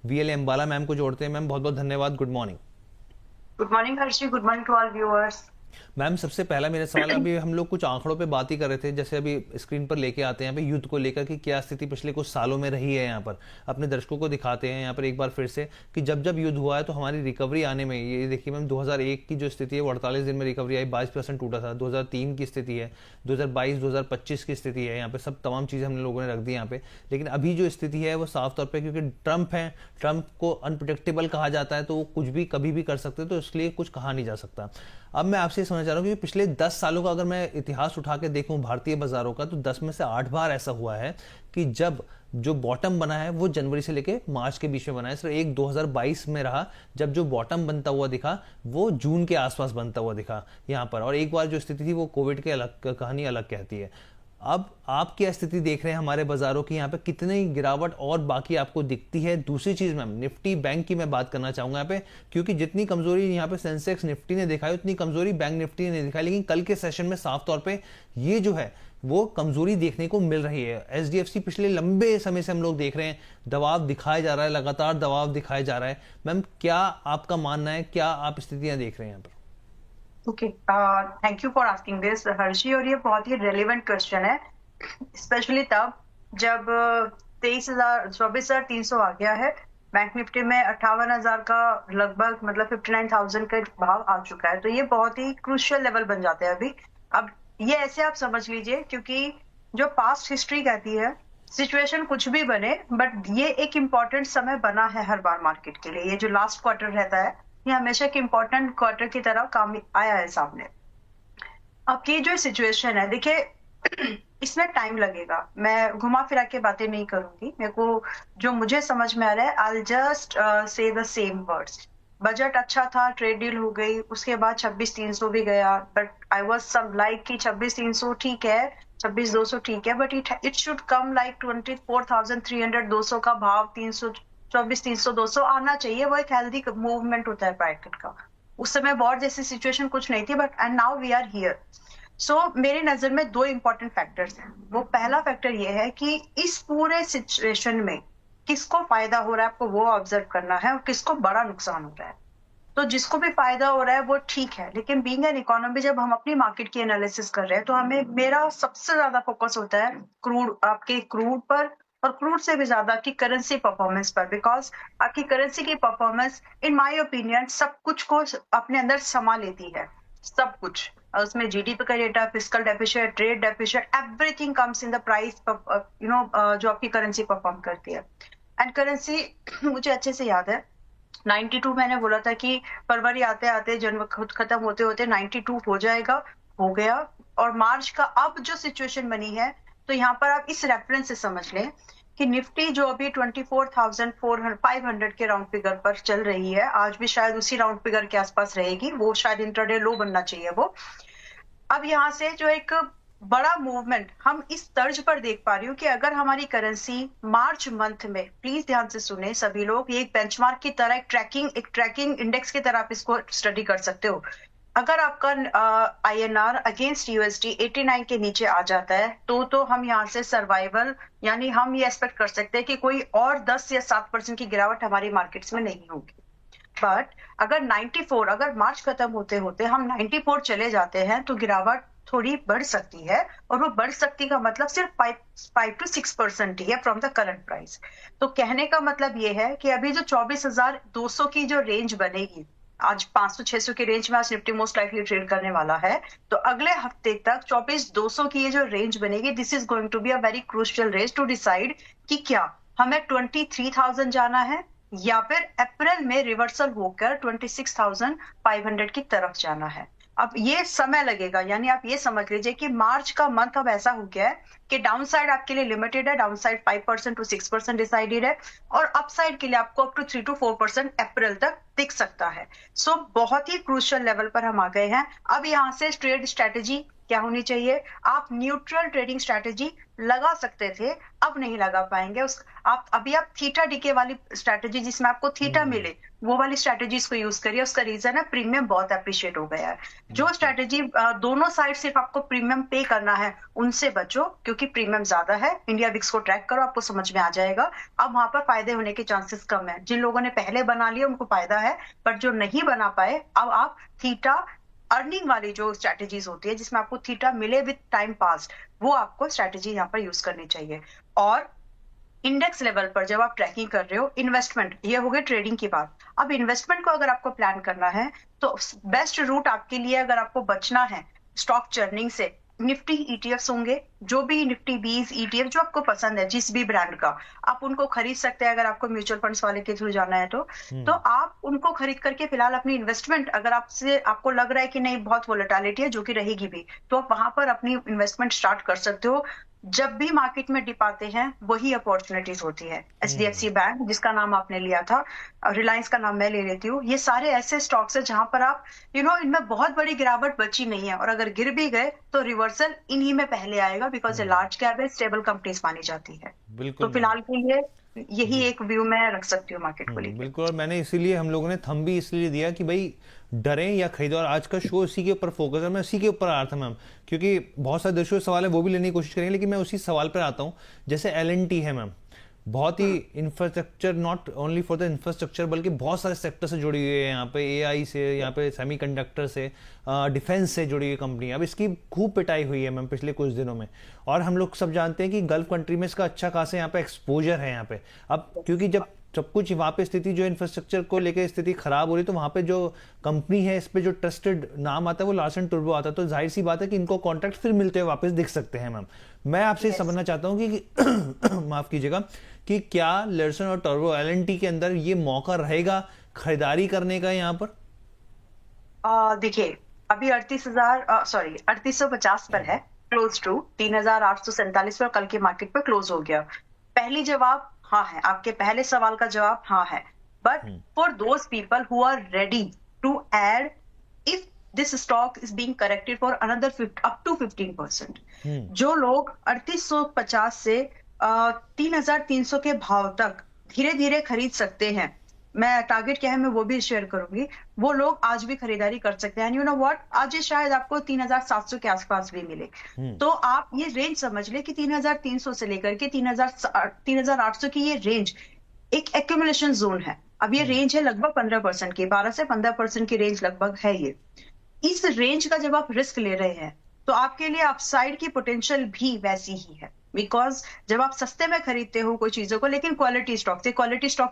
V L Ambala ma'am को जोड़ते हैं। मैम बहुत बहुत धन्यवाद। Good morning. Good morning Harshi, good morning to all viewers. Ma'am सबसे पहला मेरा सवाल, अभी हम लोग कुछ आंकड़ों पे बात ही कर रहे थे, जैसे अभी स्क्रीन पर लेके आते हैं यहाँ पे युद्ध को लेकर कि क्या स्थिति पिछले कुछ सालों में रही है। यहाँ पर अपने दर्शकों को दिखाते हैं यहाँ पर एक बार फिर से कि जब जब युद्ध हुआ है तो हमारी रिकवरी आने में, ये देखिए मैम 2001 की जो स्थिति है वो 48 दिन में रिकवरी आई, 22% टूटा था। 2003 की स्थिति है, 2022 2025 की स्थिति है, यहाँ पे सब तमाम चीज़ें हम लोगों ने रख दी यहाँ पे। लेकिन अभी जो स्थिति है वो साफ तौर पर, क्योंकि ट्रंप है, ट्रंप को अनप्रिडिक्टेबल कहा जाता है, तो वो कुछ भी कभी भी कर सकते हैं, तो इसलिए कुछ कहा नहीं जा सकता। अब मैं आपसे समझना चाह रहा हूँ कि पिछले 10 सालों का अगर मैं इतिहास उठा के देखूं भारतीय बाजारों का, तो 10 में से 8 बार ऐसा हुआ है कि जब जो बॉटम बना है वो जनवरी से लेके मार्च के बीच में बना है। सिर्फ एक 2022 में रहा जब जो बॉटम बनता हुआ दिखा वो जून के आसपास बनता हुआ दिखा यहाँ पर। और एक बार जो स्थिति थी वो कोविड के अलग कहानी अलग कहती है। अब आप क्या स्थिति देख रहे हैं हमारे बाजारों की, यहाँ पे कितनी गिरावट और बाकी आपको दिखती है? दूसरी चीज मैम, निफ्टी बैंक की मैं बात करना चाहूंगा यहाँ पे, क्योंकि जितनी कमजोरी यहाँ पे सेंसेक्स निफ्टी ने दिखाई उतनी कमजोरी बैंक निफ्टी ने नहीं दिखाई। लेकिन कल के सेशन में साफ तौर पे ये जो है वो कमजोरी देखने को मिल रही है। एचडीएफसी पिछले लंबे समय से हम लोग देख रहे हैं दबाव दिखाया जा रहा है, लगातार दबाव दिखाया जा रहा है। मैम क्या आपका मानना है, क्या आप स्थितियां देख रहे हैं यहाँ पर? Okay, thank you for asking this Harshi, और ये बहुत ही रेलेवेंट क्वेश्चन है, स्पेशली तब जब 24,300 आ गया है। बैंक निफ्टी में 58,000 का लगभग, मतलब 59,000 का भाव आ चुका है। तो ये बहुत ही क्रूशियल लेवल बन जाते हैं अभी। अब ये ऐसे आप समझ लीजिए, क्योंकि जो पास्ट हिस्ट्री कहती है सिचुएशन कुछ भी बने, बट ये एक इम्पोर्टेंट समय बना है हर बार मार्केट के लिए। ये जो लास्ट क्वार्टर रहता है ये हमेशा एक इम्पोर्टेंट क्वार्टर की तरह काम आया है सामने। अब की जो सिचुएशन है, देखिए इसमें टाइम लगेगा, मैं घुमा फिरा के बातें नहीं करूंगी। मेरे को जो मुझे समझ में आ रहा है, I just say the same words. Budget अच्छा था, ट्रेड डील हो गई, उसके बाद 26,300 भी गया, but I was some like कि 26,300 ठीक है, 26,200 ठीक है, but it should come like 24,300, 200 का भाव, 300, 24,300, 200 आना चाहिए। वो एक हेल्दी मूवमेंट होता है मार्केट का। उस समय वॉर जैसी सिचुएशन कुछ नहीं थी, but and now we are here. So मेरी नजर में दो इंपॉर्टेंट फैक्टर्स हैं। वो पहला फैक्टर ये है कि इस पूरे सिचुएशन में किसको फायदा हो रहा है, आपको वो ऑब्जर्व करना है, और किसको बड़ा नुकसान हो रहा है। तो जिसको भी फायदा हो रहा है वो ठीक है, लेकिन बीइंग एन इकोनॉमी जब हम अपनी मार्केट की एनालिसिस कर रहे हैं तो हमें, मेरा सबसे ज्यादा फोकस होता है क्रूड, आपके क्रूड पर, और क्रूड से भी ज्यादा आपकी करेंसी परफॉर्मेंस पर। बिकॉज आपकी करेंसी की परफॉर्मेंस इन माय ओपिनियन सब कुछ को अपने अंदर समा लेती है, सब कुछ। उसमें जीडीपी का data, fiscal deficit, trade deficit, everything comes in the price, जो आपकी करेंसी परफॉर्म करती है। एंड करेंसी मुझे अच्छे से याद है 92 मैंने बोला था कि फरवरी आते आते, जनवरी खुद खत्म होते होते 92 हो जाएगा, हो गया। और मार्च का अब जो सिचुएशन बनी है, तो यहाँ पर आप इस रेफरेंस से समझ लें कि निफ्टी जो अभी 24,500 के राउंड फिगर पर चल रही है, आज भी शायद उसी राउंड फिगर के आसपास रहेगी, वो शायद इंट्राडे लो बनना चाहिए वो। अब यहाँ से जो एक बड़ा मूवमेंट हम इस तर्ज पर देख पा रही हूँ कि अगर हमारी करेंसी मार्च मंथ में, प्लीज ध्यान से सुने सभी लोग, ये एक बेंचमार्क की तरह, एक ट्रैकिंग इंडेक्स की तरह आप इसको स्टडी कर सकते हो। अगर आपका आईएनआर अगेंस्ट यूएसडी 89 के नीचे आ जाता है तो हम यहाँ से सर्वाइवल, यानी हम ये एक्सपेक्ट कर सकते हैं कि कोई और 10 या 7% की गिरावट हमारी मार्केट्स में नहीं होगी। बट अगर 94, अगर मार्च खत्म होते होते हम 94 चले जाते हैं तो गिरावट थोड़ी बढ़ सकती है, और वो बढ़ सकती का मतलब सिर्फ 5 to 6% ही है फ्रॉम द करंट प्राइस। तो कहने का मतलब ये है कि अभी जो 24,200 की जो रेंज बनेगी, आज 500-600 की रेंज में आज निफ्टी मोस्ट लाइकली ट्रेड करने वाला है, तो अगले हफ्ते तक 24,200 की ये जो रेंज बनेगी, this is going to be a very crucial range to decide कि क्या हमें 23,000 जाना है, या फिर अप्रैल में रिवर्सल होकर 26,500 की तरफ जाना है। अब ये समय लगेगा, यानी आप ये समझ लीजिए कि मार्च का मंथ अब ऐसा हो गया है कि डाउन साइड आपके लिए लिमिटेड है, डाउन साइड 5% to 6% डिसाइडेड है, और अपसाइड के लिए आपको अप टू 3 to 4% अप्रैल तक दिख सकता है। सो बहुत ही क्रूशियल लेवल पर हम आ गए हैं। अब यहाँ से ट्रेड स्ट्रेटेजी क्या होनी चाहिए? आप न्यूट्रल ट्रेडिंग स्ट्रैटेजी लगा सकते थे, अब नहीं लगा पाएंगे। आप थीटा डीके वाली स्ट्रैटेजी, जिसमें आपको थीटा हम्म। मिले, वो वाली स्ट्रैटेजीज को यूज करिए। उसका रीजन है प्रीमियम बहुत अप्रिशिएट हो गया है। जो बिल्कुल। स्ट्रैटेजी दोनों साइड सिर्फ आपको प्रीमियम पे करना है, उनसे बचो, क्योंकि प्रीमियम ज्यादा है। इंडिया विक्स को ट्रैक करो, आपको समझ में आ जाएगा। अब वहां पर फायदे होने के चांसेस कम है। जिन लोगों ने पहले बना लिया उनको फायदा है, बट जो नहीं बना पाए, अब आप थीटा अर्निंग वाली जो स्ट्रैटेजीज होती है, जिसमें आपको थीटा मिले विद टाइम पास, वो आपको स्ट्रैटेजी यहाँ पर यूज करनी चाहिए। और इंडेक्स लेवल पर जब आप ट्रैकिंग कर रहे हो, इन्वेस्टमेंट, ये हो गई ट्रेडिंग की बात। अब इन्वेस्टमेंट को अगर आपको प्लान करना है, तो बेस्ट रूट आपके लिए, अगर आपको बचना है स्टॉक चर्निंग से, निफ्टी ईटीएफ्स होंगे। जो भी निफ्टी 20 ईटीएफ जो आपको पसंद है, जिस भी ब्रांड का, आप उनको खरीद सकते हैं। अगर आपको म्यूचुअल फंड्स वाले के थ्रू जाना है तो आप उनको खरीद करके फिलहाल अपनी इन्वेस्टमेंट, अगर आपको लग रहा है कि नहीं बहुत वोलेटिलिटी है, जो कि रहेगी भी, तो आप वहां पर अपनी इन्वेस्टमेंट स्टार्ट कर सकते हो। जब भी मार्केट में डिप आते हैं, वही अपॉर्चुनिटीज होती है। एचडीएफसी बैंक, जिसका नाम आपने लिया था, रिलायंस का नाम मैं ले लेती हूँ, ये सारे ऐसे स्टॉक्स है जहां पर आप इनमें बहुत बड़ी गिरावट बची नहीं है, और अगर गिर भी गए तो रिवर्सल इन्हीं में पहले आएगा, बिकॉज ये लार्ज कैप है, स्टेबल कंपनीज मानी जाती है। तो बिल्कुल मैम। फिलहाल के लिए यही जी। एक व्यू मैं रख सकती हूँ मार्केट को लेकर। बिल्कुल, और मैंने इसीलिए, हम लोगों ने थंब भी इसलिए दिया कि भाई डरें या खरीदो, और आज का शो इसी के ऊपर फोकस है। मैं इसी के ऊपर आ रहा था मैम, क्योंकि बहुत सारे दर्शकों के सवाल है वो भी लेने की कोशिश करेंगे, लेकिन मैं उसी सवाल पर आता हूँ। जैसे एलएनटी है मैम, बहुत ही infrastructure, not only for the infrastructure, बल्कि बहुत सारे सेक्टर से जुड़ी हुई है। यहाँ पे एआई से, यहाँ पे सेमीकंडक्टर से, डिफेंस से जुड़ी हुई कंपनी। अब इसकी खूब पिटाई हुई है मैम पिछले कुछ दिनों में, और हम लोग सब जानते हैं कि गल्फ कंट्री में इसका अच्छा खासा यहाँ पे एक्सपोजर है यहाँ पे। अब क्योंकि जब सब कुछ वहाँ पे स्थिति जो इंफ्रास्ट्रक्चर को लेकर स्थिति खराब हो रही, तो वहाँ पे जो कंपनी है, इस पे जो ट्रस्टेड नाम आता है वो लार्सन टुर्बो आता है, तो जाहिर सी बात है कि इनको कॉन्ट्रैक्ट फिर मिलते हुए वापस दिख सकते हैं मैम। मैं आपसे समझना चाहता हूँ कि माफ कीजिएगा, कि क्या लार्सन और टुर्बो एलएनटी के अंदर ये मौका रहेगा खरीदारी करने का यहाँ पर? देखिए, अभी 3850 पर है, क्लोज टू 3847 पर कल के मार्केट पर क्लोज हो गया। पहली जवाब हाँ है, आपके पहले सवाल का जवाब हाँ है। But for those people who are ready to add, if this stock is being corrected for another up to 15%, जो लोग 3850 से 3300 के भाव तक धीरे धीरे खरीद सकते हैं, मैं टारगेट क्या है मैं वो भी शेयर करूंगी, वो लोग आज भी खरीदारी कर सकते हैं। यू नो व्हाट, आज ये शायद आपको 3700 के आसपास भी मिले। तो आप ये रेंज समझ ले कि 3300 से लेकर के 3800 की ये रेंज एक एक्यूमुलेशन जोन है। अब ये रेंज है लगभग 15% की, 12 से 15% की रेंज लगभग है ये। इस रेंज का जब आप रिस्क ले रहे हैं, तो आपके लिए अपसाइड की पोटेंशियल भी वैसी ही है। बिकॉज जब आप सस्ते में खरीदते हो कोई चीजों को, लेकिन क्वालिटी स्टॉक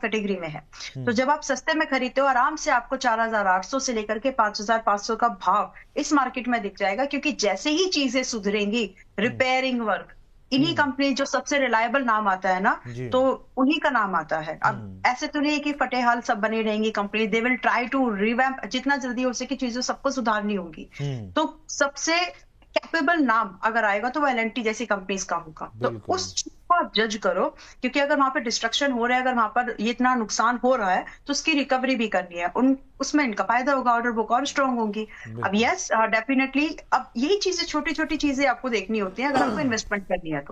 कैटेगरी में है, तो जब आप सस्ते में खरीदते हो, आराम से आपको 4800 से लेकर के 5500 का भाव इस मार्केट में दिख जाएगा। क्योंकि जैसे ही चीजें सुधरेंगी, रिपेयरिंग वर्क, इन्हीं कंपनी जो सबसे रिलायबल नाम आता है ना, तो उन्हीं का नाम आता है। अब ऐसे तो नहीं है कि फटेहाल सब बनी रहेंगी company, they will try to revamp, जितना जल्दी हो सके चीजों सबको सुधारनी होगी। तो सबसे कैपेबल नाम अगर आएगा तो वो एलएनटी जैसी कंपनीज का होगा। तो उस चीज को आप जज करो, क्योंकि अगर वहां पे डिस्ट्रक्शन हो रहा है, अगर वहां पर ये इतना नुकसान हो रहा है, तो उसकी रिकवरी भी करनी है, उसमें इनका फायदा होगा, ऑर्डर बुक और स्ट्रॉन्ग होगी। अब यस, डेफिनेटली, अब यही चीजें, छोटी छोटी चीजें आपको देखनी होती है अगर आपको इन्वेस्टमेंट करनी है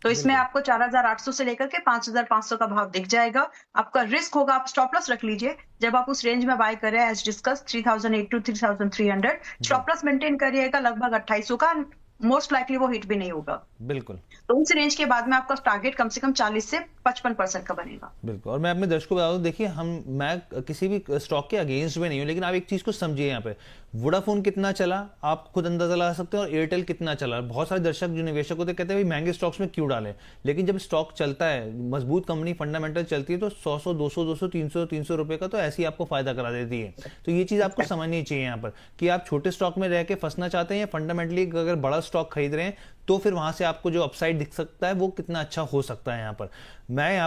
तो इसमें आपको 4800 से लेकर के 5500 का भाव दिख जाएगा। आपका रिस्क होगा, आप स्टॉप लॉस रख लीजिए जब आप उस रेंज में बाय कर रहे हैं, as discuss 3008 to 3300। Stop loss maintain करिएगा लगभग 2800 का, मोस्ट लाइकली वो हिट भी नहीं होगा। बिल्कुल। तो उस रेंज के बाद में आपका टारगेट कम से कम 40 से 55% का बनेगा। बिल्कुल। और मैं अपने दर्शकों को बता दूं, देखिए मैं किसी भी स्टॉक के अगेंस्ट में नहीं हूं, लेकिन आप एक चीज को समझिए, यहाँ पे वोडाफोन कितना चला आप खुद अंदाजा लगा सकते हैं, और एयरटेल कितना चला। बहुत सारे दर्शक जो निवेशक होते कहते हैं भाई महंगे स्टॉक्स में क्यों डालें, लेकिन जब स्टॉक चलता है, मजबूत कंपनी फंडामेंटल चलती है, तो 100 200 300 रुपए का तो ऐसे ही आपको फायदा करा देती है। तो ये चीज आपको समझनी चाहिए यहाँ पर, कि आप छोटे स्टॉक में रह के फंसना चाहते हैं या फंडामेंटली अगर बड़ा स्टॉक खरीद रहे हैं, तो फिर वहां से आपको जो अपसाइड दिख सकता है वो कितना अच्छा हो सकता है। यहाँ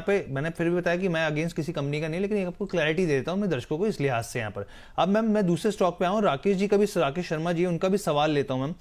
पर मैंने फिर भी बताया कि मैं अगेंस्ट किसी कंपनी का नहीं, लेकिन आपको क्लैरिटी देता हूं मैं दर्शकों को इस लिहाज से। यहाँ पर अब मैं दूसरे स्टॉक पे आऊँ, राकेश शर्मा जी, उनका भी सवाल लेता हूं मैम।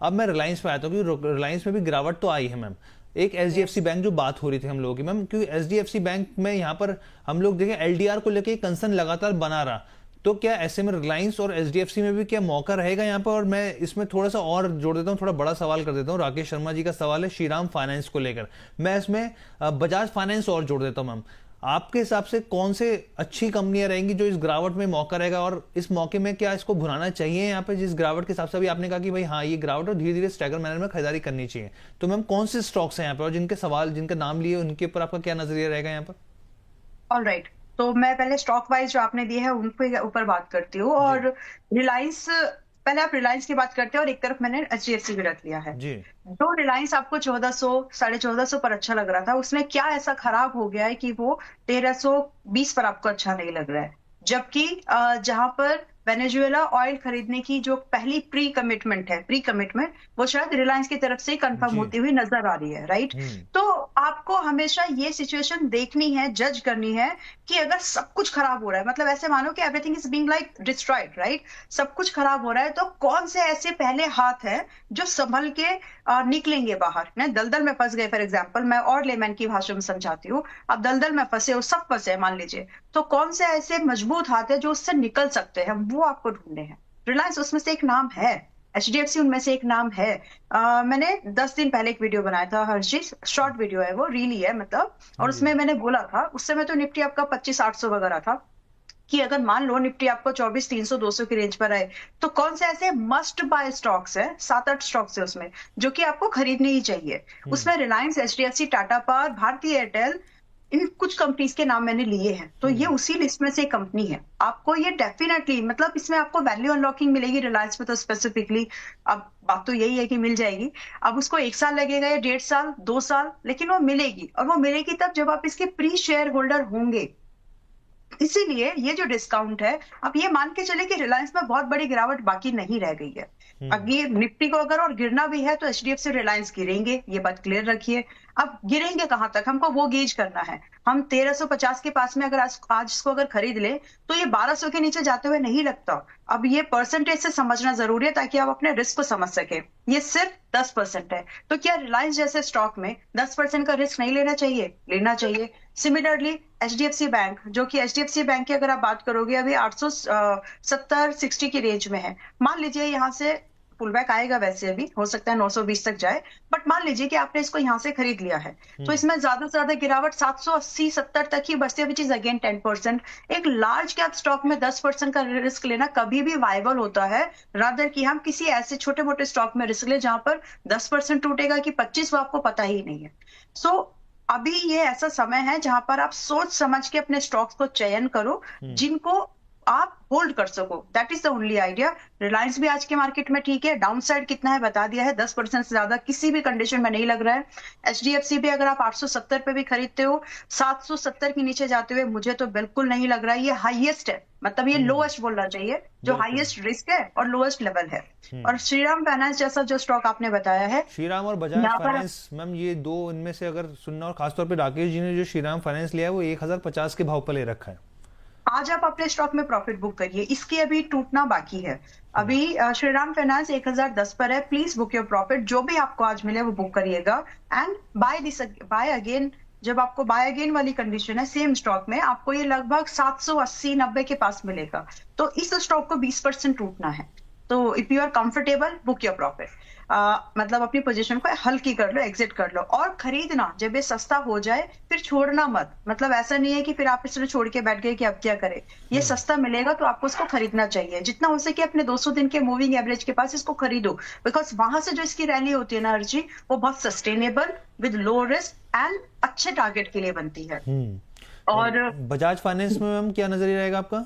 अब मैं रिलायंस पे आता हूँ, क्योंकि रिलायंस में भी गिरावट तो आई है मैम। एक एचडीएफसी बैंक जो बात हो रही थी हम लोगों की मैम, क्योंकि एचडीएफसी बैंक में यहाँ पर हम लोग देखें एलडीआर को लेकर कंसर्न लगातार बना रहा, तो क्या ऐसे में रिलायंस और एचडीएफसी में भी क्या मौका रहेगा यहाँ पर? और मैं इसमें थोड़ा सा और जोड़ देता हूँ, थोड़ा बड़ा सवाल कर देता हूँ। राकेश शर्मा जी का सवाल है श्रीराम फाइनेंस को लेकर, मैं इसमें बजाज फाइनेंस और जोड़ देता हूँ। मैम, आपके हिसाब से कौन से अच्छी कंपनियां रहेंगी जो इस गिरावट में मौका रहेगा, और इस मौके में क्या इसको भुनाना चाहिए यहाँ पे जिस गिरावट के हिसाब से अभी आपने कहा कि भाई हाँ ये गिरावट और धीरे धीरे स्टैगर मैनर में खरीदारी करनी चाहिए, तो मैम कौन से स्टॉक्स हैं यहाँ पे और जिनके सवाल जिनका नाम लिए उनके ऊपर आपका क्या नजरिया रहेगा यहाँ पर? ऑलराइट, तो मैं पहले स्टॉक वाइज जो आपने दिए हैं उनके ऊपर बात करती हूँ। जी और रिलायंस, पहले आप रिलायंस की बात करते हैं और एक तरफ मैंने एचडीएफसी भी रख लिया है। जी। जो रिलायंस आपको 1400 1450 पर अच्छा लग रहा था, उसमें क्या ऐसा खराब हो गया है कि वो 1320 पर आपको अच्छा नहीं लग रहा है? जबकि जहां पर वेनेजुएला ऑयल खरीदने की जो पहली प्री कमिटमेंट वो शायद रिलायंस की तरफ से कंफर्म जी। होती हुई नजर आ रही है, राइट? तो आपको हमेशा ये सिचुएशन देखनी है, जज करनी है कि अगर सब कुछ खराब हो रहा है, मतलब ऐसे मानो कि everything is being like destroyed, right? सब कुछ खराब हो रहा है, तो कौन से ऐसे पहले हाथ है जो संभल के निकलेंगे बाहर? ना दलदल में फंस गए, फॉर एग्जाम्पल मैं और लेमैन की भाषा में समझाती हूँ। आप दलदल में फंसे हो, सब फंसे हैं मान लीजिए, तो कौन से ऐसे मजबूत हाथ है जो उससे निकल सकते हैं, वो आपको ढूंढने हैं। रिलायंस उसमें से एक नाम है, एचडीएफसी उनमें से एक नाम है। मैंने 10 दिन पहले एक वीडियो बनाया था हर्षित, शॉर्ट वीडियो है वो, रील ही है मतलब, और हाँ जी। उसमें मैंने बोला था, उस समय तो निफ्टी आपका 25,800 वगैरह था, कि अगर मान लो निफ्टी आपको 24,300 200 की रेंज पर आए, तो कौन से ऐसे मस्ट बाय स्टॉक्स है, 7-8 स्टॉक्स है उसमें जो कि आपको खरीदने ही चाहिए। उसमें रिलायंस, एचडीएफसी, टाटा पावर, भारतीय एयरटेल, इन कुछ कंपनीज के नाम मैंने लिए हैं, तो ये उसी लिस्ट में से एक कंपनी है। आपको ये डेफिनेटली, मतलब इसमें आपको वैल्यू अनलॉकिंग मिलेगी रिलायंस में तो स्पेसिफिकली। अब बात तो यही है कि मिल जाएगी। अब उसको 1 साल लगेगा या 1.5 साल, 2 साल, लेकिन वो मिलेगी, और वो मिलेगी तब जब आप इसके प्री शेयर होल्डर होंगे। इसीलिए ये जो डिस्काउंट है, आप ये मान के चले कि रिलायंस में बहुत बड़ी गिरावट बाकी नहीं रह गई है। अब ये निफ्टी को अगर और गिरना भी है तो एचडीएफसी, रिलायंस गिरेंगे, ये बात क्लियर रखिए। अब गिरेंगे कहां तक, हमको वो गेज करना है। हम 1350 के पास में अगर आज इसको अगर खरीद ले, तो ये 1200 के नीचे जाते हुए नहीं लगता। अब ये परसेंटेज से समझना जरूरी है ताकि आप अपने रिस्क को समझ सके। ये सिर्फ 10% है, तो क्या रिलायंस जैसे स्टॉक में 10% का रिस्क नहीं लेना चाहिए? लेना चाहिए। सिमिलरली एचडीएफसी बैंक, जो कि एचडीएफसी बैंक की अगर आप बात करोगे अभी 870-60 की रेंज में है। मान लीजिए यहाँ से पुल बैक आएगा, वैसे अभी हो सकता है 920 तक जाए, बट मान लीजिए कि आपने इसको यहाँ से खरीद लिया है, तो इसमें ज्यादा से ज्यादा गिरावट 780-70 तक ही बचती है, विच इज अगेन 10%। एक लार्ज कैप स्टॉक में 10% का रिस्क लेना कभी भी वायबल होता है, रादर कि हम किसी ऐसे छोटे मोटे स्टॉक में रिस्क ले जहां पर 10% टूटेगा कि 25, वो आपको पता ही नहीं है। सो अभी ये ऐसा समय है जहां पर आप सोच समझ के अपने स्टॉक्स को चयन करो जिनको आप होल्ड कर सको। That is the only idea. Reliance भी आज के मार्केट में ठीक है, डाउन साइड कितना है बता दिया है, 10% से ज्यादा किसी भी कंडीशन में नहीं लग रहा है। एचडीएफसी भी अगर आप 870 पे भी खरीदते हो, 770 के नीचे जाते हुए मुझे तो बिल्कुल नहीं लग रहा है। ये हाईएस्ट है, मतलब ये लोएस्ट बोलना चाहिए, जो हाईएस्ट रिस्क है और लोएस्ट लेवल है। और श्रीराम फाइनेंस जैसा जो स्टॉक आपने बताया है, श्रीराम और बजाज फाइनेंस, मैम ये दो इनमें से अगर सुनना, और खासतौर पे राकेश जी ने जो श्रीराम फाइनेंस लिया है वो 1050 के भाव पर ले रखा है। आज आप अपने स्टॉक में प्रॉफिट बुक करिए, इसकी अभी टूटना बाकी है। अभी श्रीराम फाइनेंस 1010 पर है, प्लीज बुक योर प्रॉफिट, जो भी आपको आज मिले वो बुक करिएगा एंड बाय अगेन। जब आपको बाय अगेन वाली कंडीशन है सेम स्टॉक में, आपको ये लगभग 780-90 के पास मिलेगा। तो इस स्टॉक को 20% टूटना है, तो if you are comfortable book your profit. मतलब अपनी पोजीशन को हल्की कर लो, एग्जिट कर लो, और खरीदना जब ये सस्ता हो जाए फिर छोड़ना मत। मतलब ऐसा नहीं है कि फिर आप इसलिए छोड़ के बैठ गए कि अब क्या करें, ये सस्ता मिलेगा तो आपको इसको खरीदना चाहिए। जितना हो सके अपने 200 दिन के मूविंग एवरेज के पास इसको खरीदो, बिकॉज वहां से जो इसकी रैली होती है ना अर्जी, वो बहुत sustainable, with low risk and अच्छे टारगेट के लिए बनती है। और बजाज फाइनेंस में मैम क्या नजरिया रहेगा आपका?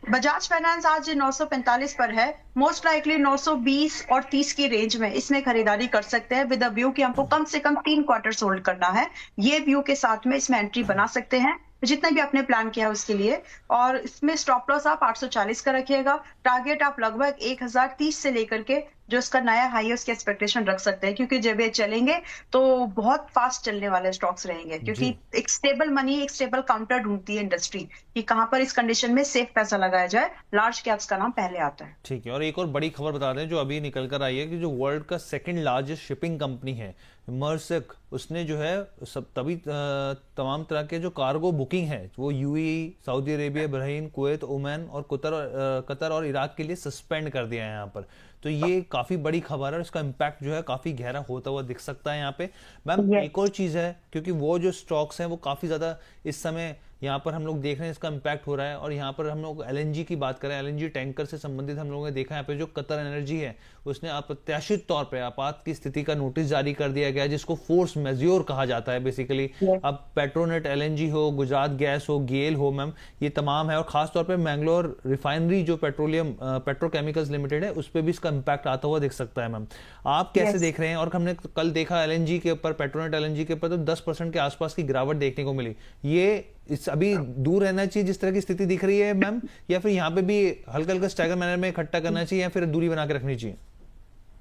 बजाज फाइनेंस आज 945 पर है, मोस्ट लाइकली 920 और 30 की रेंज में इसमें खरीदारी कर सकते हैं, विद अ व्यू कि हमको कम से कम 3 क्वार्टर होल्ड करना है। ये व्यू के साथ में इसमें एंट्री बना सकते हैं, जितना भी आपने प्लान किया है उसके लिए। और इसमें स्टॉप लॉस आप 840 का रखिएगा, टारगेट आप लगभग 1030 से लेकर के जो इसका नया हाई है उसकी एक्सपेक्टेशन रख सकते हैं, क्योंकि जब ये चलेंगे तो बहुत फास्ट चलने वाले स्टॉक्स रहेंगे, क्योंकि एक स्टेबल मनी, एक स्टेबल काउंटर ढूंढती है इंडस्ट्री कि कहां पर इस कंडीशन में सेफ पैसा लगाया जाए। लार्ज कैप्स का नाम पहले आता है। ठीक है। और एक और बड़ी खबर बता दें जो अभी निकल कर आई है कि जो वर्ल्ड का सेकंड लार्जेस्ट शिपिंग कंपनी है मर्सक, उसने जो है सब तभी तमाम तरह के जो कार्गो बुकिंग है वो UAE, Saudi Arabia, Bahrain, Kuwait, Oman और कतर और इराक के लिए सस्पेंड कर दिया है यहाँ पर। तो ये काफी बड़ी खबर है, इसका इम्पैक्ट जो है काफी गहरा होता हुआ दिख सकता है यहाँ पे। मैम यस, एक और चीज है, क्योंकि वो जो स्टॉक्स हैं वो काफी ज्यादा इस समय यहाँ पर हम लोग देख रहे हैं इसका इम्पैक्ट हो रहा है। और यहाँ पर हम लोग एलएनजी की बात करें, एलएनजी टैंकर से संबंधित हम लोगों ने देखा यहाँ पे जो कतर एनर्जी है उसने अप्रत्याशित तौर पे आपात की स्थिति का नोटिस जारी कर दिया गया है, जिसको फोर्स मेज्योर कहा जाता है बेसिकली। यस, अब पेट्रोनेट एलएनजी हो, गुजरात गैस हो, गेल हो, मैम ये तमाम है। और खासतौर पे मैंगलोर रिफाइनरी जो पेट्रोलियम पेट्रोकेमिकल्स लिमिटेड है उस पर भी इसका इम्पैक्ट आता हुआ दिख सकता है। मैम आप कैसे यस। देख रहे हैं? और हमने कल देखा एलएनजी के ऊपर, पेट्रोनेट एलएनजी के ऊपर तो 10% के आसपास की गिरावट देखने को मिली। ये इस अभी दूर रहना चाहिए जिस तरह की स्थिति दिख रही है मैम, या फिर यहाँ पे भी हल्का हल्का स्टैगर मैनर में इकट्ठा करना चाहिए या फिर दूरी बना के रखनी चाहिए?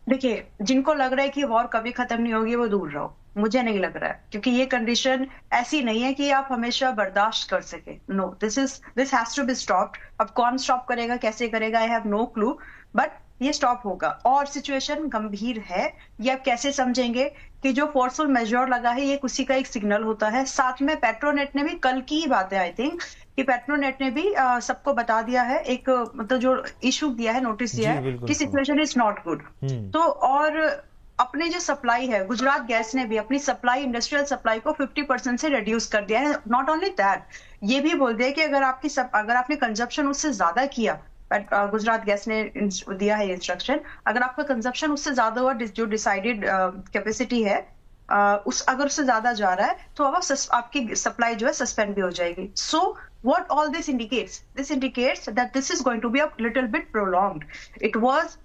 देखिए, जिनको लग रहा है कि वॉर कभी खत्म नहीं होगी वो दूर रहो, मुझे नहीं लग रहा है, क्योंकि ये कंडीशन ऐसी नहीं है कि आप हमेशा बर्दाश्त कर सके। No, this has to be stopped. अब कौन स्टॉप करेगा, कैसे करेगा, I have no clue, but ये स्टॉप होगा। और सिचुएशन गंभीर है, ये आप कैसे समझेंगे कि जो फोर्सफुल मेजर लगा है ये उसी का एक सिग्नल होता है। साथ में पेट्रोनेट ने भी, कल की ही बात है आई थिंक, कि पेट्रोनेट ने भी सबको बता दिया है, एक मतलब जो इशू दिया है, नोटिस दिया जी है बिल्कुल। कि सिचुएशन इज नॉट गुड। तो और अपने जो सप्लाई है, गुजरात गैस ने भी अपनी सप्लाई, इंडस्ट्रियल सप्लाई को 50% से रिड्यूस कर दिया है। नॉट ओनली दैट, ये भी बोल दिया कि अगर आपने कंजप्शन उससे ज्यादा किया, गुजरात गैस ने दिया है इंस्ट्रक्शन, अगर आपका कंजप्शन उससे ज्यादा हुआ, जो डिसाइडेड कैपेसिटी है, अगर उससे ज्यादा जा रहा है तो अब आपकी सप्लाई जो है सस्पेंड भी हो जाएगी। सो what all this indicates that this is going to be a little bit prolonged. It was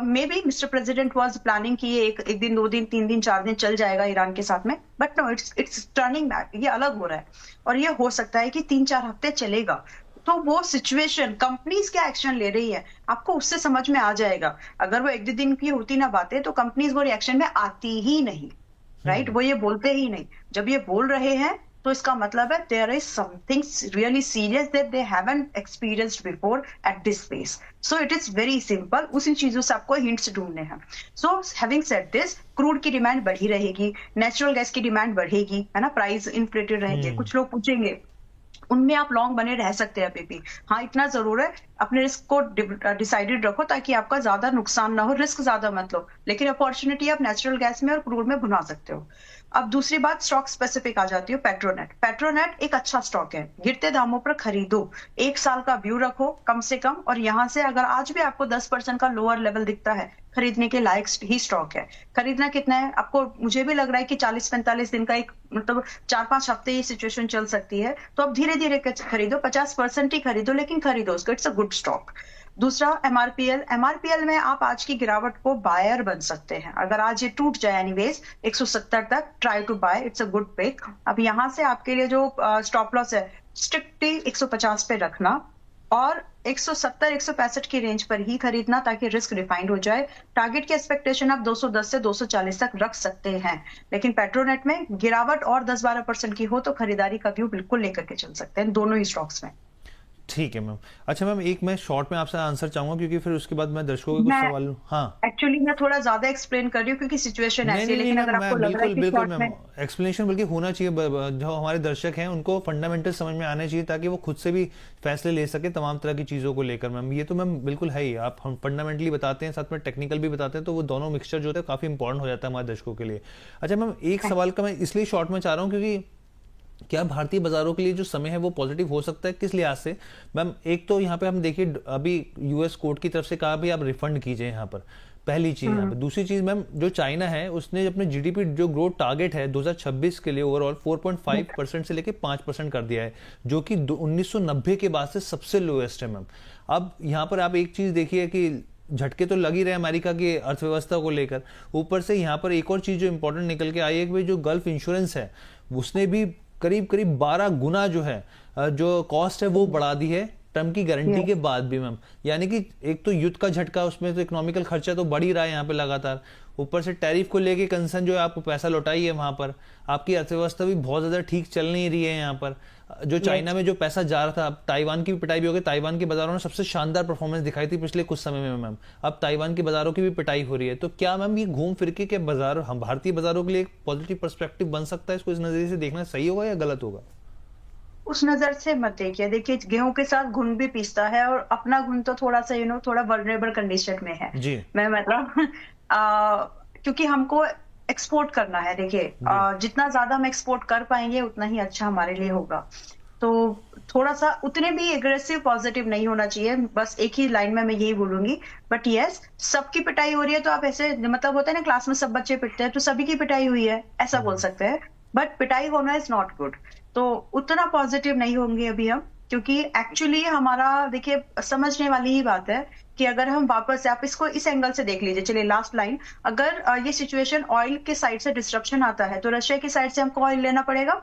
maybe Mr. President was planning कि ये एक दिन, 2 दिन, 3 दिन, 4 दिन चल जाएगा ईरान के साथ में, but no, it's turning back. ये अलग हो रहा है और ये हो सकता है कि 3-4 हफ्ते चलेगा। तो वो सिचुएशन, कंपनीज क्या एक्शन ले रही है आपको उससे समझ में आ जाएगा। अगर वो 1-2 दिन की होती ना बातें तो कंपनीज वो रिएक्शन में आती ही नहीं, राइट? वो ये बोलते ही नहीं। जब ये बोल रहे हैं तो इसका मतलब है there is something really serious that they haven't experienced before at this space. So it is very simple, उसी चीजों से आपको हिंट्स ढूंढने हैं। So having said this, crude की डिमांड बढ़ी रहेगी, नेचुरल गैस की डिमांड बढ़ेगी, है ना, प्राइस इन्फ्लेटेड रहेंगे। कुछ लोग पूछेंगे उनमें आप लॉन्ग बने रह सकते हैं अभी भी। हाँ, इतना जरूर है अपने रिस्क को डिसाइडेड रखो ताकि आपका ज्यादा नुकसान ना हो, रिस्क ज्यादा मत लो, लेकिन अपॉर्चुनिटी आप नेचुरल गैस में और क्रूड में भुना सकते हो। अब दूसरी बात, स्टॉक स्पेसिफिक आ जाती है। पेट्रोनेट एक अच्छा स्टॉक है, गिरते दामों पर खरीदो, 1 साल का व्यू रखो कम से कम, और यहाँ से अगर आज भी आपको 10% का लोअर लेवल दिखता है, खरीदने के लायक ही स्टॉक है। खरीदना कितना है आपको? मुझे भी लग रहा है कि 40-45 दिन का एक, मतलब 4-5 हफ्ते ये सिचुएशन चल सकती है, तो अब धीरे धीरे खरीदो, 50% ही खरीदो, लेकिन खरीदो उसको, इट्स अ गुड स्टॉक। दूसरा, एमआरपीएल में आप आज की गिरावट को बायर बन सकते हैं। अगर आज ये टूट जाए एनीवेज 170 तक, try to buy, it's a good pick. अब यहाँ से आपके लिए जो स्टॉप लॉस है स्ट्रिक्टली 150 पे रखना और 170-165 की रेंज पर ही खरीदना ताकि रिस्क डिफाइंड हो जाए। टारगेट की एक्सपेक्टेशन आप 210 से 240 तक रख सकते हैं, लेकिन पेट्रोनेट में गिरावट और 10-12% की हो तो खरीदारी का व्यू बिल्कुल लेकर के चल सकते हैं दोनों ही स्टॉक्स में। ठीक है मैम। अच्छा मैम, एक मैं शॉर्ट में आपसे आंसर चाहूंगा क्योंकि फिर उसके बाद मैं दर्शकों के कुछ सवाल। हाँ, एक्चुअली मैं थोड़ा ज्यादा एक्सप्लेन कर रही हूँ क्योंकि सिचुएशन ऐसी है, लेकिन अगर आपको लग रहा है कि बिल्कुल शॉर्ट मैम, में, एक्सप्लेनेशन बल्कि होना चाहिए। जो हमारे दर्शक हैं उनको फंडामेंटल समझ में आने चाहिए ताकि वो खुद से भी फैसले ले सके तमाम तरह की चीज़ों को लेकर। मैम ये तो मैम बिल्कुल है ही, आप हम फंडामेंटली बताते हैं साथ में टेक्निकल भी बताते हैं, तो वो दोनों मिक्सचर जो है काफ़ी इंपॉर्टेंट हो जाता है हमारे दर्शकों के लिए। अच्छा मैम, एक सवाल का मैं इसलिए शॉर्ट में चाह रहा हूँ क्योंकि क्या भारतीय बाजारों के लिए जो समय है वो पॉजिटिव हो सकता है, किस लिहाज से? मैम एक तो यहाँ पे हम देखिए अभी यूएस कोर्ट की तरफ से कहा भी आप रिफंड कीजिए यहाँ पर, पहली चीज यहाँ पे। दूसरी चीज मैम, जो चाइना है उसने अपने जीडीपी जो ग्रोथ टारगेट है 2026 के लिए ओवरऑल 4.5% से लेके 5% कर दिया है, जो कि 1990 के बाद से सबसे लोएस्ट है मैम। अब यहाँ पर आप एक चीज देखिए कि झटके तो लग ही रहे अमेरिका की अर्थव्यवस्था को लेकर, ऊपर से यहाँ पर एक और चीज जो इंपॉर्टेंट निकल के आई है कि जो गल्फ इंश्योरेंस है उसने भी करीब 12 गुना जो है जो कॉस्ट है वो बढ़ा दी है टर्म की गारंटी के बाद भी मैम। यानी कि एक तो युद्ध का झटका, उसमें तो इकोनॉमिकल खर्चा तो बढ़ ही रहा है यहाँ पे लगातार, ऊपर से टैरिफ को लेके कंसर्न जो है, आपको पैसा लौटाइए वहां पर, आपकी अर्थव्यवस्था भी बहुत ज्यादा ठीक चल नहीं रही है यहाँ पर। जो चाइना यस। में जो पैसा जा रहा था, अब ताइवान की भी पिटाई भी हो गई। ताइवान के बाजारों ने सबसे शानदार परफॉर्मेंस दिखाई थी पिछले कुछ समय में मैम। अब ताइवान के बाजारों की भी पिटाई हो रही है, तो क्या मैम ये घूम फिर के बाजार हम भारतीय बाजारों के लिए एक पॉजिटिव पर्सपेक्टिव बन सकता है? इसको इस नजरिए से देखना सही होगा या गलत होगा? उस नजर से मत देखिए, देखिए गेहूं के साथ घुन भी पीसता है, और अपना घुन तो थोड़ा सा थोड़ा वल्नरेबल कंडीशन में है। जी मैं मतलब क्योंकि हमको एक्सपोर्ट करना है। देखिए जी जितना ज्यादा हम एक्सपोर्ट कर पाएंगे उतना ही अच्छा हमारे लिए होगा। तो थोड़ा सा उतने भी एग्रेसिव पॉजिटिव नहीं होना चाहिए, बस एक ही लाइन में मैं यही बोलूंगी। बट यस, सबकी पिटाई हो रही है तो आप ऐसे, मतलब होता है ना क्लास में सब बच्चे पिटते हैं, तो सभी की पिटाई हुई है ऐसा बोल सकते हैं। बट पिटाई होना इज नॉट गुड। तो उतना पॉजिटिव नहीं होंगे अभी हम, क्योंकि एक्चुअली हमारा, देखिए समझने वाली ही बात है कि अगर हम वापस से, आप इसको इस एंगल से देख लीजिए। चलिए लास्ट लाइन, अगर ये सिचुएशन ऑयल के साइड से डिस्ट्रप्शन आता है तो रशिया की साइड से हमको ऑयल लेना पड़ेगा।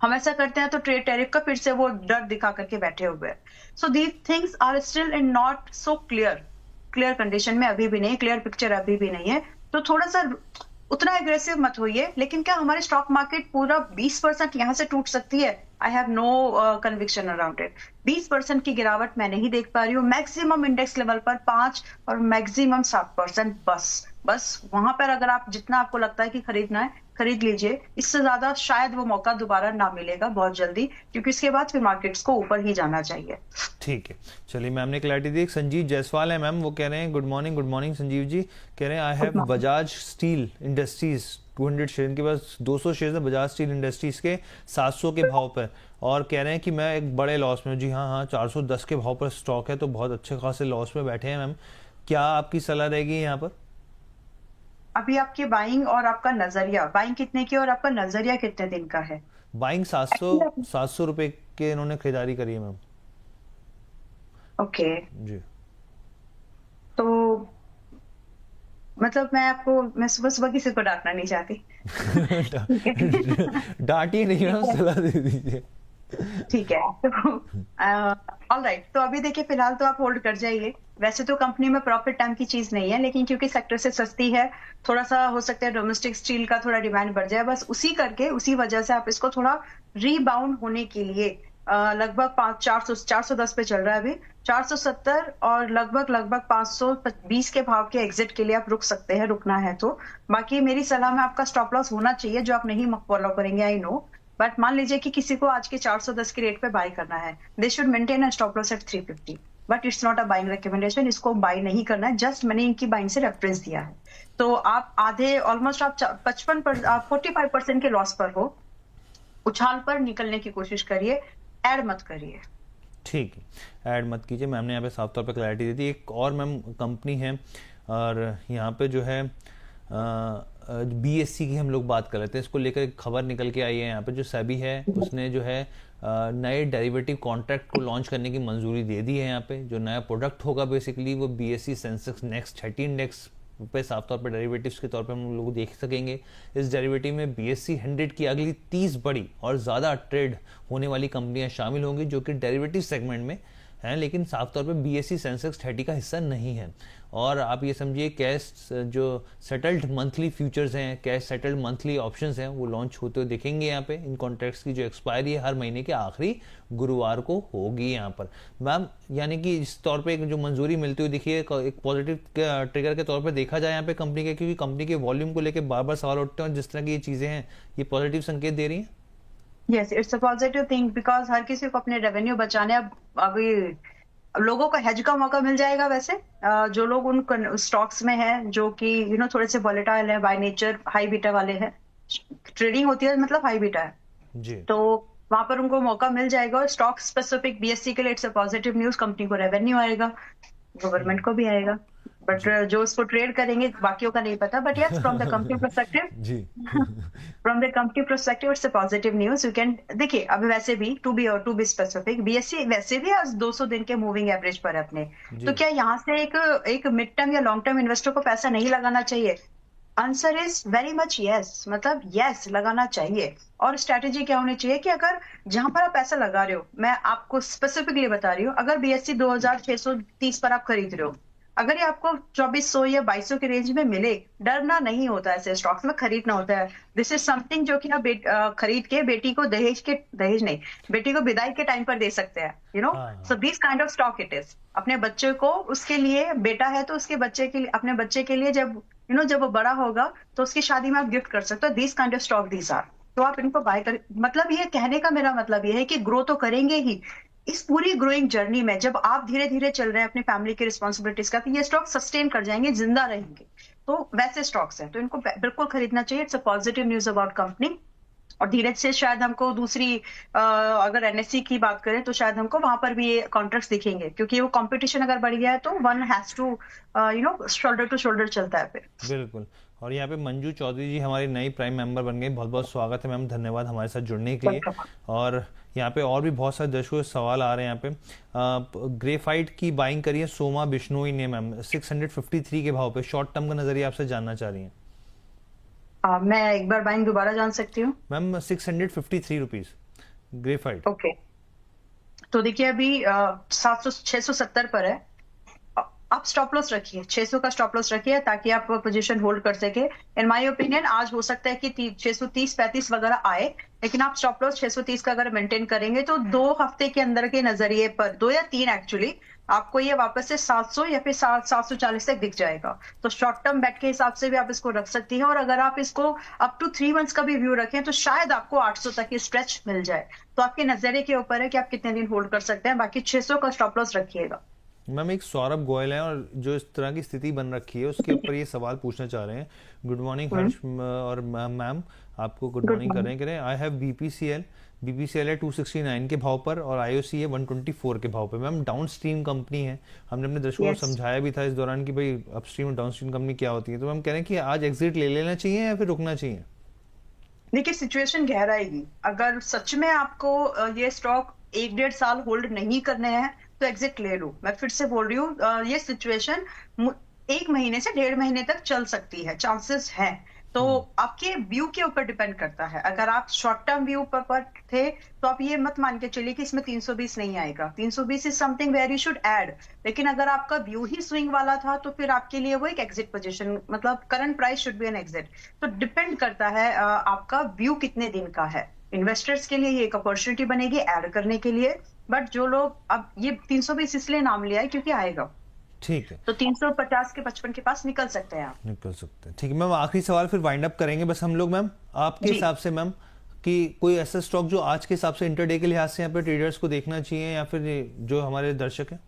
हम ऐसा करते हैं तो ट्रेड टैरिफ का फिर से वो डर दिखा करके बैठे हुए हैं। So these things are still in not so clear, clear condition में अभी भी नहीं, क्लियर पिक्चर अभी भी नहीं है। तो थोड़ा सा उतना एग्रेसिव मत होइए। लेकिन क्या हमारी स्टॉक मार्केट पूरा 20% यहाँ से टूट सकती है? I have no conviction around it. 20% की गिरावट मैं नहीं देख पा रही हूँ। मैक्सिमम इंडेक्स लेवल पर 5 और मैक्सिमम 7%, बस वहां पर अगर आप, जितना आपको लगता है कि खरीदना है खरीद लीजिए। इससे ज्यादा शायद वो मौका दोबारा ना मिलेगा बहुत जल्दी, क्योंकि इसके बाद फिर मार्केट्स को ऊपर ही जाना चाहिए। ठीक है, चलिए मैम ने क्लैरिटी दी। एक संजीव जायसवाल है मैम, वो कह रहे हैं गुड मॉर्निंग संजीव जी। कह रहे हैं I have Bajaj steel industries 200 share, इनके पास 200 शेयर है बजाज स्टील इंडस्ट्रीज के 700 के भाव पर, और कह रहे हैं कि मैं एक बड़े लॉस में हूँ। जी हाँ, 410 के भाव पर स्टॉक है, तो बहुत अच्छे खासे लॉस में बैठे हैं मैम। क्या आपकी सलाह रहेगी यहाँ पर? अभी आपकी बाइंग और आपका नजरिया, बाइंग कितने की और आपका नजरिया कितने दिन का है? बाइंग 700 Actually, 700 रुपए के इन्होंने खरीदारी करी है मैम। ओके। जी तो मतलब मैं सुबह सुबह किसी को डांटना नहीं चाहती। ठीक है। डांटिए नहीं मैम, ठीक है। सलाह दे दीजिए। ठीक है। तो ऑल राइट, तो अभी देखिए फिलहाल तो आप होल्ड कर जाइए। वैसे तो कंपनी में प्रॉफिट टाइम की चीज नहीं है, लेकिन क्योंकि सेक्टर से सस्ती है, थोड़ा सा हो सकता है डोमेस्टिक स्टील का थोड़ा डिमांड बढ़ जाए, बस उसी वजह से आप इसको थोड़ा रीबाउंड होने के लिए लगभग 410 पे चल रहा है अभी, 470 और लगभग 520 के भाव के एग्जिट के लिए आप रुक सकते हैं, रुकना है तो। बाकी मेरी सलाह में आपका स्टॉप लॉस होना चाहिए, जो आप नहीं फॉलो करेंगे, आई नो। बट मान लीजिए कि किसी को आज के 410 के रेट पे बाय करना है, they should maintain a stop loss at 350। But it's not a buying recommendation, इसको बाय नहीं करना है, जस्ट मैंने इनकी बाइंग से रेफरेंस दिया है। तो आप आधे ऑलमोस्ट आप 45% के लॉस पर हो, उछाल पर निकलने की कोशिश करिए, ऐड मत करिए। ठीक है, ऐड मत कीजिए। मैम ने यहाँ पे साफ तौर पे क्लैरिटी दी थी। एक और मैम कंपनी है, और यहाँ पे जो है बीएससी की हम लोग बात कर लेते हैं। इसको लेकर एक खबर निकल के आई है यहाँ पे, जो सेबी है उसने जो है नए डेरिवेटिव कॉन्ट्रैक्ट को लॉन्च करने की मंजूरी दे दी है। यहाँ पे जो नया प्रोडक्ट होगा बेसिकली वो बीएससी सेंसेक्स नेक्स्ट 30 इंडेक्स पे साफ तौर पे डेरिवेटिव्स के तौर पे हम लोग देख सकेंगे। इस डेरिवेटिव में बीएससी 100 की अगली 30 बड़ी और ज़्यादा ट्रेड होने वाली कंपनियां शामिल होंगी, जो कि डेरिवेटिव सेगमेंट में हैं, लेकिन साफ तौर पे बीएससी सेंसेक्स 30 का हिस्सा नहीं है। और आप ये समझिए कैश जो सेटल्ड मंथली फ्यूचर्स हैं, कैश सेटल्ड मंथली ऑप्शंस हैं, वो लॉन्च होते हुए दिखेंगे यहाँ पे। इन कॉन्ट्रैक्ट्स की जो एक्सपायरी है हर महीने के आखिरी गुरुवार को होगी यहाँ पर मैम। यानी कि इस तौर पे जो मंजूरी मिलती हुई दिखी है, एक पॉजिटिव ट्रिगर के तौर पर देखा जाए यहाँ पे कंपनी के, क्योंकि कंपनी के वॉल्यूम को लेकर बार बार सवाल उठते हैं, और जिस तरह की ये चीज़ें हैं ये पॉजिटिव संकेत दे रही हैं। Yes, it's a positive thing, because हर किसी को अपने रेवेन्यू बचाने, अब अभी लोगों को हेज का मौका मिल जाएगा। वैसे जो लोग उन स्टॉक्स में हैं जो कि थोड़े से वॉलेटाइल है बाय नेचर, हाई बीटा वाले हैं, ट्रेडिंग होती है मतलब हाई बीटा है, जी तो वहां पर उनको मौका मिल जाएगा। और स्टॉक स्पेसिफिक बीएससी के लिए it's a positive news, company को रेवेन्यू आएगा, गवर्नमेंट को भी आएगा। बट जो उसको ट्रेड करेंगे बाकियों का नहीं पता। But yes, from the company perspective, जी from the company perspective it's a positive news. You can देखिए, अभी वैसे भी टू बी स्पेसिफिक, बीएससी वैसे भी आज 200 दिन के मूविंग एवरेज पर है अपने। तो जी क्या यहाँ से एक मिड टर्म या लॉन्ग टर्म इन्वेस्टर को पैसा नहीं लगाना चाहिए? Answer is very much yes, मतलब यस लगाना चाहिए। और स्ट्रेटेजी क्या होनी चाहिए कि अगर जहां पर आप पैसा लगा रहे हो, मैं आपको स्पेसिफिकली बता रही हूँ, अगर बीएससी 2630 पर आप खरीद रहे हो, अगर ये आपको 2400 या 2200 के रेंज में मिले, डरना नहीं होता है, ऐसे स्टॉक्स में खरीदना होता है। दिस इज समथिंग जो कि आप खरीद के बेटी को दहेज नहीं, बेटी को विदाई के टाइम पर दे सकते हैं, यू नो। हाँ so this kind of stock it is. अपने बच्चे को, उसके लिए बेटा है तो उसके बच्चे के लिए, अपने बच्चे के लिए जब जब वो बड़ा होगा तो उसकी शादी में आप गिफ्ट कर सकते हो। This kind of stock these are. तो आप इनको बाय कर, मतलब ये कहने का मेरा मतलब ये है कि ग्रो तो करेंगे ही। इस पूरी ग्रोइंग जर्नी में जब आप धीरे धीरे चल रहे हैं अपनी फैमिली की रिस्पॉन्सिबिलिटीज का, तो ये स्टॉक सस्टेन कर जाएंगे, जिंदा रहेंगे। तो वैसे स्टॉक्स हैं, तो इनको बिल्कुल खरीदना चाहिए। It's a positive news about company. और धीरज से शायद हमको दूसरी अगर एनएससी की बात करें तो शायद हमको वहां पर भी ये कॉन्ट्रैक्ट्स दिखेंगे, क्योंकि वो कंपटीशन अगर बढ़ गया है तो one has to shoulder to shoulder चलता है फिर। बिल्कुल। और यहाँ पे मंजू चौधरी जी हमारी नई प्राइम मेंबर बन गई, बहुत बहुत स्वागत है मैम, धन्यवाद हमारे साथ जुड़ने के लिए। और यहाँ पे और भी बहुत सारे दर्शकों के सवाल आ रहे हैं। यहाँ पे ग्रेफाइट की बाइंग करिए सोमा बिश्नोई ने मैम 653 के भाव पे, शॉर्ट टर्म का नजरिया आपसे जानना चाह रही हैं। मैं एक बार बाइंग दोबारा जान सकती हूँ मैम 653 रुपीज ग्रेफाइट। ओके। तो देखिए अभी 670 पर है। आप स्टॉप लॉस रखिए, 600 का स्टॉप लॉस रखिए ताकि आप पोजीशन होल्ड कर सके। इन माय ओपिनियन आज हो सकता है कि 630-35 वगैरह आए, लेकिन आप स्टॉप लॉस 630 का अगर मेंटेन करेंगे तो 2 हफ्ते के अंदर के नजरिए पर, 2 या 3 एक्चुअली, आपको ये वापस से 700 या फिर 740 तक दिख जाएगा। तो शॉर्ट टर्म बेट के हिसाब से भी आप इसको रख सकती हैं। और अगर आप इसको अप टू 3 मंथ्स का भी व्यू रखें तो शायद आपको 800 तक की स्ट्रेच मिल जाए। तो आपके नजरिए के ऊपर है कि आप कितने दिन होल्ड कर सकते हैं। बाकी 600 का स्टॉप लॉस रखिएगा। मैम एक सौरभ गोयल है और जो इस तरह की स्थिति बन रखी है उसके ऊपर ये सवाल पूछना चाह रहे हैं। गुड मॉर्निंग हर्ष और मैम, आपको गुड मॉर्निंग करें। आई हैव बीपीसीएल है 269 के भाव पर और आईओसी है 124 के भाव पे। मैम डाउन स्ट्रीम कंपनी है, हमने अपने दर्शकों को समझाया भी था इस दौरान कि भाई अपस्ट्रीम और डाउन स्ट्रीम कंपनी क्या होती है। तो हम कह रहे हैं कि आज एग्जिट ले लेना चाहिए या फिर रुकना चाहिए? देखिए सिचुएशन गहराएगी। अगर सच में आपको ये स्टॉक 1-1.5 साल होल्ड नहीं करने हैं तो एग्जिट ले लो। मैं फिर से बोल रही हूँ, ये सिचुएशन 1 महीने से 1.5 महीने तक चल सकती है, चांसेस हैं। तो आपके व्यू के ऊपर डिपेंड करता है। अगर आप शॉर्ट टर्म व्यू पर थे तो आप ये मत मान के चलिए कि इसमें 320 नहीं आएगा। 320 is something where you should add. लेकिन अगर आपका व्यू ही स्विंग वाला था तो फिर आपके लिए वो एक एग्जिट पोजीशन, मतलब current price should be an exit. तो डिपेंड करता है आपका व्यू कितने दिन का है। इन्वेस्टर्स के लिए ये एक अपॉर्चुनिटी बनेगी ऐड करने के लिए। बट जो लोग, अब ये 320 इसलिए नाम लिया है क्योंकि आएगा, ठीक है, तो 350 के 55 के पास निकल सकते हैं आप। निकल सकते हैं, ठीक है मैम। आखिरी सवाल फिर वाइंड अप करेंगे बस हम लोग। मैम आपके हिसाब से मैम कि कोई ऐसा स्टॉक जो आज के हिसाब से इंटरडे के लिहाज से यहाँ पे ट्रेडर्स को देखना चाहिए या फिर जो हमारे दर्शक हैं?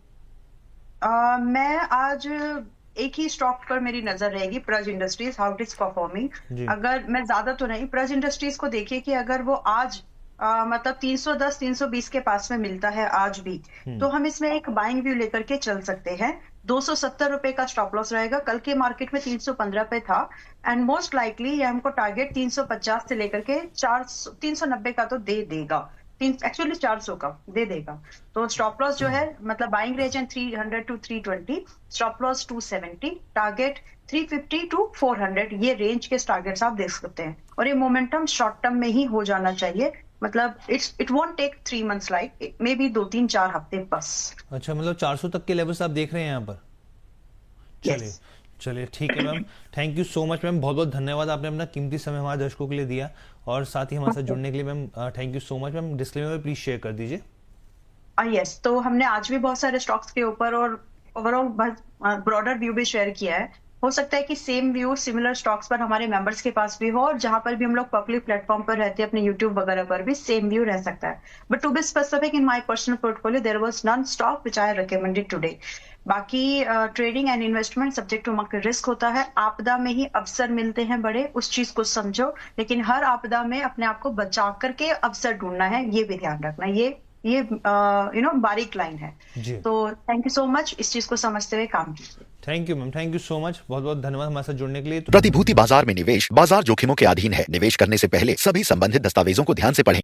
मैं आज एक ही स्टॉक पर मेरी नजर रहेगी, Praj Industries, how it is performing. अगर मैं ज्यादा तो नहीं, प्रज इंडस्ट्रीज को देखिए कि अगर वो आज मतलब 310-320 के पास में मिलता है आज भी, तो हम इसमें एक बाइंग व्यू लेकर के चल सकते हैं। 270 रुपए का स्टॉप लॉस रहेगा। कल के मार्केट में 315 पे था एंड मोस्ट लाइकली ये हमको टारगेट 350 से लेकर के 390 का तो दे देगा। एक्चुअली 400 का दे देगा। तो स्टॉप लॉस जो है, मतलब buying range 300 to 320, stop loss 270, target 350 to 400। ये रेंज के टारगेट्स आप देख सकते हैं। और ये मोमेंटम शॉर्ट टर्म में ही हो जाना चाहिए, मतलब it won't take 3 months, like maybe 2-3-4 हफ्ते बस। अच्छा, मतलब 400 तक के लेवल्स आप देख रहे हैं यहाँ पर? चलिए चलिए ठीक है ma'am, thank you so much ma'am, बहुत बहुत धन्यवाद, आपने अपना कीमती समय हमारे दर्शकों के लिए दिया और साथ ही हमारे साथ जुड़ने के लिए ma'am thank you so much ma'am. Disclaimer please share कर दीजिए। यस, तो हमने आज भी बहुत सारे स्टॉक्स के ऊपर और ओवरऑल ब्रॉडर व्यू भी शेयर किया है। हो सकता है कि सेम व्यू सिमिलर स्टॉक्स पर हमारे मेंबर्स के पास भी हो और जहां पर भी हम लोग पब्लिक प्लेटफॉर्म पर रहते हैं अपने यूट्यूब वगैरह पर भी सेम व्यू रह सकता है। But to be specific, in my personal portfolio there was none stock which I recommended today. बाकी trading and investment subject to market risk होता है। आपदा में ही अवसर मिलते हैं बड़े, उस चीज को समझो, लेकिन हर आपदा में अपने आप को बचा करके अवसर ढूंढना है, ये भी ध्यान रखना। ये बारीक लाइन है। तो थैंक यू सो मच, इस चीज को समझते हुए काम कीजिए। Thank you ma'am, thank you so much, बहुत बहुत धन्यवाद हमारे साथ जुड़ने के लिए। प्रतिभूति बाजार में निवेश बाजार जोखिमों के अधीन है। निवेश करने से पहले सभी संबंधित दस्तावेजों को ध्यान से पढ़ें।